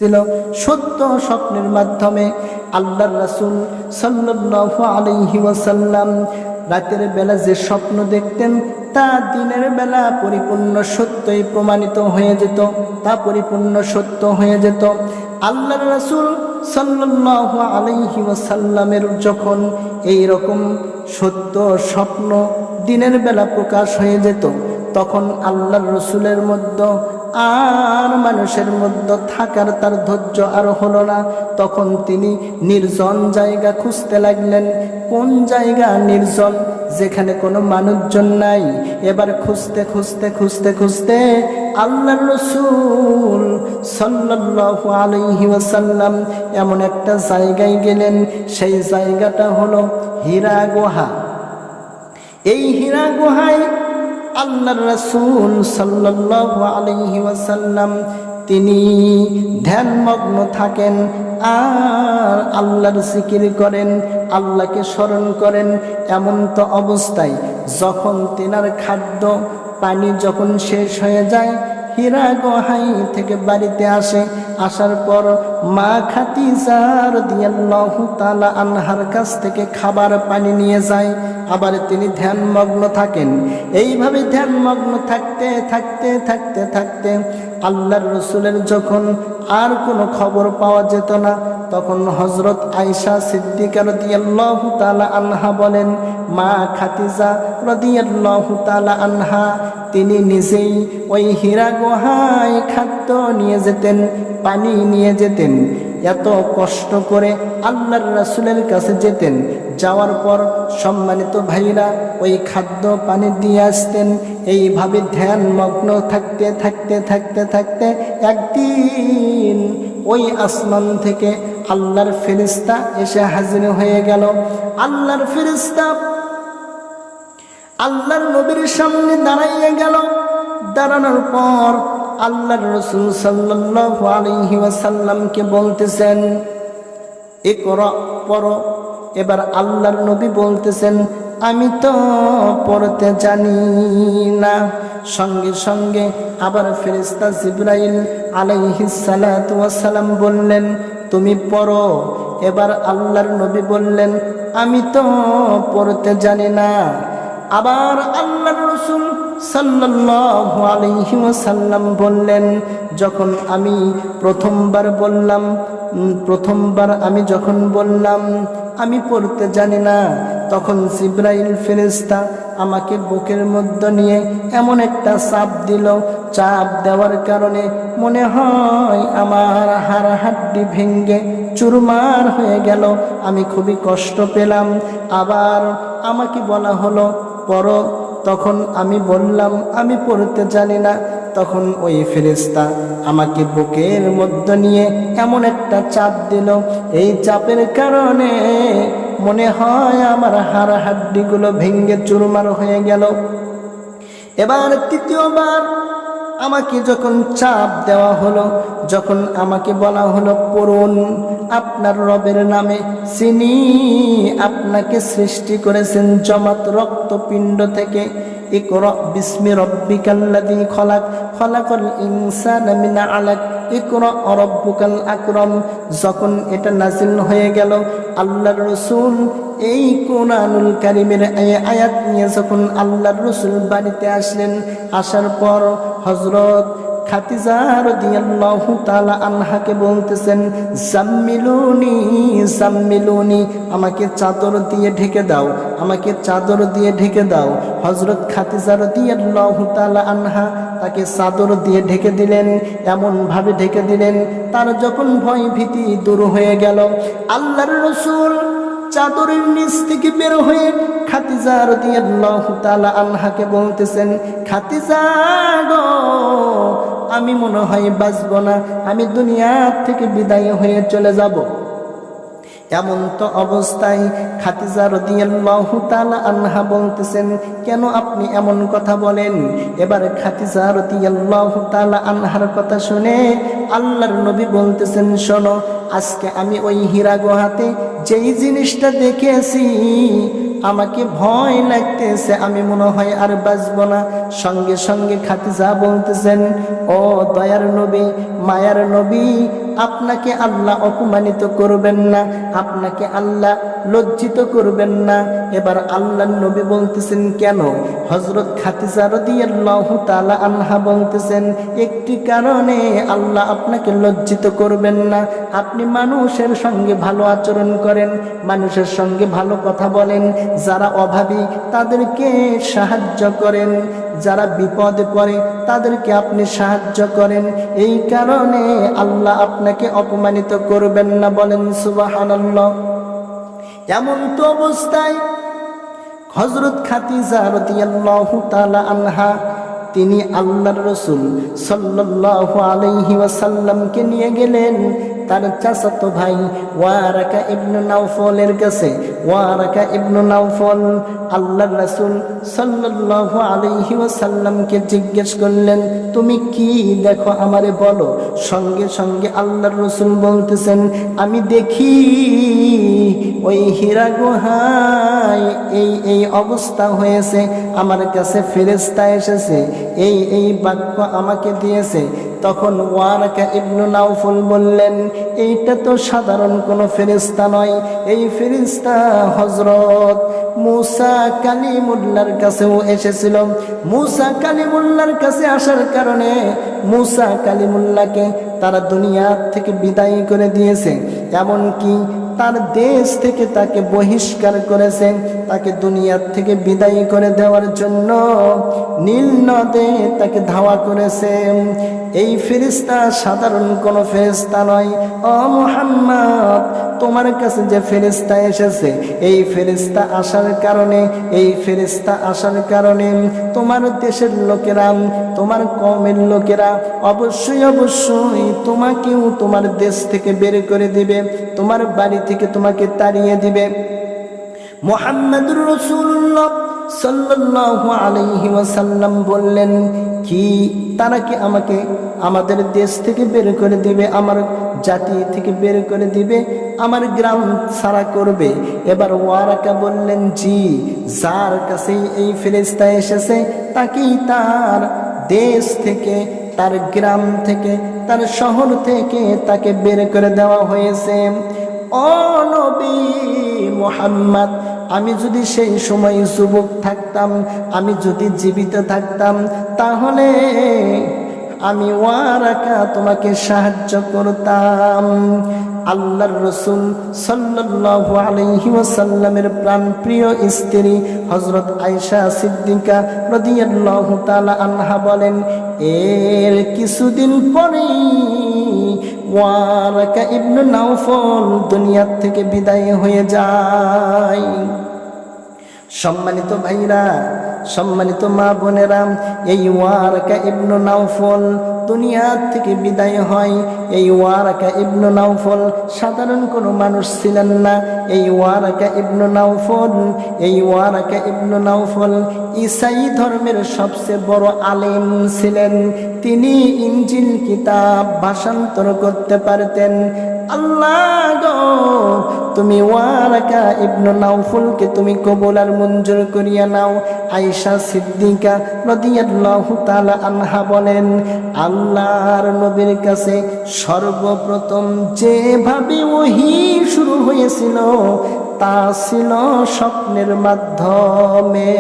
ছিল সত্য স্বপ্নের মাধ্যমে আল্লাহর রাসূল সাল্লাল্লাহু আলাইহি ওয়াসাল্লাম রাতের বেলা যে স্বপ্ন দেখতেন তা দিনের বেলা পরিপূর্ণ সত্যই প্রমাণিত হয়ে যেত, তা পরিপূর্ণ সত্য হয়ে যেত। আল্লাহর রাসূল সাল্লাল্লাহু আলাইহি ওয়াসাল্লামের যখন এই রকম সত্য স্বপ্ন দিনের বেলা প্রকাশ হয়ে যেত, তখন আল্লাহর রাসূলের মধ্যে আর মানুষের মধ্যে থাকার তার ধৈর্য আর হলো না। তখন তিনি নির্জন জায়গা খুঁজতে লাগলেন। কোন জায়গা নির্জন, যেখানে কোনো মানুষজন নাই। এবার খুঁজতে খুঁজতে খুঁজতে খুঁজতে আল্লাহর রাসূল সাল্লাল্লাহু আলাইহি ওয়াসাল্লাম এমন একটা জায়গায় গেলেন, সেই জায়গাটা হলো হীরা গুহা। এই হীরা গুহায় আল্লাহর রাসূল সাল্লাল্লাহু আলাইহি ওয়াসাল্লাম তিনি ধ্যানমগ্ন থাকেন আর আল্লাহর জিকির করেন, আল্লাহকে স্মরণ করেন। এমন তো অবস্থায় যখন তিনার খাদ্য পানি যখন শেষ হয়ে যায়, হীরা গুহায় থেকে বাড়িতে আসে। আসার পর মা খাদিজা রাদিয়াল্লাহু তাআলা আনহার কাছ থেকে খাবার পানি নিয়ে যায়। আবার তিনি ধ্যানমগ্ন থাকেন। এইভাবে ধ্যানমগ্ন থাকতে থাকতে থাকতে থাকতে আল্লাহর রাসূলের যখন আর কোনো খবর পাওয়া যেত না, তখন হযরত আয়েশা সিদ্দিকা রাদিয়াল্লাহু তাআলা আনহা বলেন, মা খাদিজা রাদিয়াল্লাহু তাআলা আনহা তিনি নিজেই ওই হীরা গুহায় খাদ্য নিয়ে যেতেন, পানি নিয়ে যেতেন। এত কষ্ট করে আল্লাহর রাসূলের কাছে যেতেন। যাওয়ার পর সম্মানিত ভাইরা ওই খাদ্য পানি দিয়ে আসতেন। এইভাবে ধ্যানমগ্ন থাকতে থাকতে থাকতে থাকতে একদিন ওই আসমান থেকে আল্লাহর ফেরেশতা এসে হাজির হয়ে গেল। আল্লাহর ফেরেশতা আল্লাহর নবীর সামনে দাঁড়াইয়া গেল। দাঁড়ানোর পর আল্লাহর রাসূল সাল্লাল্লাহু আলাইহি ওয়াসাল্লামকে বলতেছেন, ইকরা, পড়ো। এবার আল্লাহর নবী বলতেছেন, আমি তো পড়তে জানি না। সঙ্গে সঙ্গে আবার ফেরেশতা জিবরাইল আলাইহিস সালাতু ওয়াস সালাম বললেন, তুমি পড়ো। এবার আল্লাহর নবী বললেন, আমি তো পড়তে জানি না। আবার আল্লাহর রাসূল সাল্লাল্লাহু আলাইহি ওয়াসাল্লাম বললেন, যখন আমি প্রথমবার আমি যখন বললাম আমি পড়তে জানি না, তখন জিবরাইল ফেরেশতা আমাকে বুকের মধ্যে নিয়ে এমন একটা চাপ দিল। চাপ দেওয়ার কারণে মনে হয় আমার হাড় হাড্ডি ভেঙে চুরমার হয়ে গেল। আমি খুবই কষ্ট পেলাম। আবার আমাকে বলা হলো পড়ো। তখন আমি বললাম আমি পড়তে জানি না। তখন ওই ফেরেশতা আমাকে বুকের মধ্যে নিয়ে এমন একটা চাপ দিল, এই চাপের কারণে মনে হয় আমার হাড় হাড্ডিগুলো ভেঙে চুরমার হয়ে গেল। এবার তৃতীয়বার আমাকে যখন চাপ দেওয়া হলো, যখন আমাকে বলা হলো পড়ুন আপনার রবের নামে, যিনি আপনাকে সৃষ্টি করেছেন জমাট রক্তপিণ্ড থেকে। ইকরা বিসমি রব্বিকাল্লাযী খলাক, খলাকাল ইনসানা মিন আলাক, ইকরা রাব্বুকাল আকরাম। যখন এটা নাজিল হয়ে গেল, আল্লাহর রাসূল এই কোরআনুল কারীমের আয়াত নিয়ে যখন আল্লাহর রাসূল বাড়িতে আসলেন, আসার পর হযরত খাদিজা রাদিয়াল্লাহু তাআলা আনহাকে বলতেছেন, জাম্মিলুনি জাম্মিলুনি, আমাকে চাদর দিয়ে ঢেকে দাও, আমাকে চাদর দিয়ে ঢেকে দাও। হযরত খাদিজা রাদিয়াল্লাহু তাআলা আনহা তাকে চাদর দিয়ে ঢেকে দিলেন। এমন ভাবে ঢেকে দিলেন তার যখন ভয় ভীতি দূর হয়ে গেল, আল্লাহর রাসূল চাদরের নিচ থেকে বের হয়ে খাদিজা রাদিয়াল্লাহু তাআলা আনহাকে বলতেছেন, খাদিজা গো, আমি মনে হয় বাঁচব না, আমি দুনিয়া থেকে বিদায় হয়ে চলে যাব। এমন তো অবস্থায় খাদিজা রাদিয়াল্লাহু তাআলা আনহা বলতেছেন, কেন আপনি এমন কথা বলেন? এবার খাদিজা রাদিয়াল্লাহু তাআলা আনহার কথা শুনে আল্লাহর নবী বলতেছেন, শোনো, আজকে আমি ওই হীরা গুহাতে যেই জিনিসটা দেখেছি আমাকে ভয় লাগতেছে, আমি মনে হয় আর বাঁচব না। সঙ্গে সঙ্গে খাদিজা বলতেছেন, ও দয়ার নবী, মায়ার নবী, আপনাকে আল্লাহ অপমানিত করবেন না, আপনাকে আল্লাহ লজ্জিত করবেন না। এবার আল্লাহর নবী বলতেছেন কেন? হযরত খাদিজা রাদিয়াল্লাহু তাআলা আনহা বলতেছেন একটি কারণে আল্লাহ আপনাকে লজ্জিত করবেন না। আপনি মানুষের সঙ্গে ভালো আচরণ করেন, মানুষের সঙ্গে ভালো কথা বলেন, যারা অভাবী তাদেরকে সাহায্য করেন, যারা বিপদে পড়ে তাদেরকে আপনি সাহায্য করেন, এই কারণে আল্লাহ আপনাকে অপমানিত করবেন না। বলেন সুবহানাল্লাহ। এমন তো অবস্থায় হযরত খাদিজা রাদিয়াল্লাহু তাআলা আনহা তিনি আল্লাহর রাসূল সাল্লাল্লাহু আলাইহি ওয়াসাল্লামকে নিয়ে গেলেন তার চাচাতো ভাই ওয়ারাকা ইবনে নাওফলের কাছে। ওয়ারাকা ইবনে নাওফল আল্লাহর রাসূল সাল্লাল্লাহু আলাইহি ওয়াসাল্লামকে জিজ্ঞেস করলেন, তুমি কি দেখো আমারে বলো। সঙ্গে সঙ্গে আল্লাহর রাসূল বলতেছেন, আমি দেখি ওই হীরা গুহায় এই অবস্থা হয়েছে, আমার কাছে ফেরেশতা এসেছে, এই বাক্য আমাকে দিয়েছে। তখন ওয়ারাকা ইবনে নাওফল বললেন, এইটা তো সাধারণ কোনো ফেরেশতা নয়, এই ফেরেশতা হযরত মূসা কালিমুল্লাহর কাছেও এসেছিল। মূসা কালিমুল্লাহর কাছে আসার কারণে মূসা কালিমুল্লাহকে তারা দুনিয়া থেকে বিদায় করে দিয়েছে, এমনকি তার দেশ থেকে তাকে বহিষ্কার করেছে, তাকে দুনিয়া থেকে বিদায় করে দেওয়ার জন্য নীল নদে তাকে ধাওয়া করেছে। এই ফেরেশতা সাধারণ কোনো ফেরেশতা নয়। ও মুহাম্মদ, তোমার কাছে যে ফেরেশতা এসেছে, এই ফেরেশতা আসার কারণে তোমার দেশের লোকেরা, তোমার কওমের লোকেরা অবশ্যই তোমাকেও তোমার দেশ থেকে বের করে দিবে, তোমার বাড়ি থেকে তোমাকে তাড়িয়ে দিবে। মুহাম্মদুর রাসূলুল্লাহ সাল্লাল্লাহু আলাইহি ওয়াসাল্লাম বললেন, কি তারা কি আমাকে আমাদের দেশ থেকে বের করে দিবে, আমার জাতি থেকে বের করে দিবে, আমার গ্রাম ছাড়া করবে? এবার ওয়ারাকা বললেন, জি, যার কাছে এই ফেরেশতা এসেছে তাকেই তার দেশ থেকে, তার গ্রাম থেকে, তার শহর থেকে তাকে বের করে দেওয়া হয়েছে। ও নবী মুহাম্মদ, আমি যদি সেই সময় যুবক থাকতাম, আমি যদি জীবিত থাকতাম, তাহলে আমি ওয়ারাকা তোমাকে সাহায্য করতাম। আল্লাহর রাসূল সাল্লাল্লাহু আলাইহি ওয়াসাল্লামের প্রাণপ্রিয় স্ত্রী হযরত আয়েশা সিদ্দিকা রাদিয়াল্লাহু তাআলা আনহা বলেন, এর কিছুদিন পরেই ওয়ারাকা ইবনে নাওফল দুনিয়া থেকে বিদায় হয়ে যায়। সম্মানিত ভাইরা, সম্মানিত মা বোনেরা, এই ওয়ারাকা ইবনে নাওফল দুনিয়া থেকে বিদায় হয়। এই ওয়ারাকা ইবনে নাওফল সাধারণ কোনো মানুষ ছিলেন না। এই ওয়ারাকা ইবনে নাওফল ঈসাই ধর্মের সবচেয়ে বড় আলেম ছিলেন। তিনি ইনজিল কিতাব ভাষান্তর করতে পারতেন। আল্লাহ গো, তুমি ওয়ারাকা ইবনে নাওফলকে তুমি কবুল আর মঞ্জুর করিয়া নাও। আয়েশা সিদ্দিকা রাদিয়াল্লাহু তাআলা আনহা বলেন, আল্লাহর নবীর কাছে সর্বপ্রথম যেভাবে ওহী শুরু হয়েছিল তা ছিল স্বপ্নের মাধ্যমে।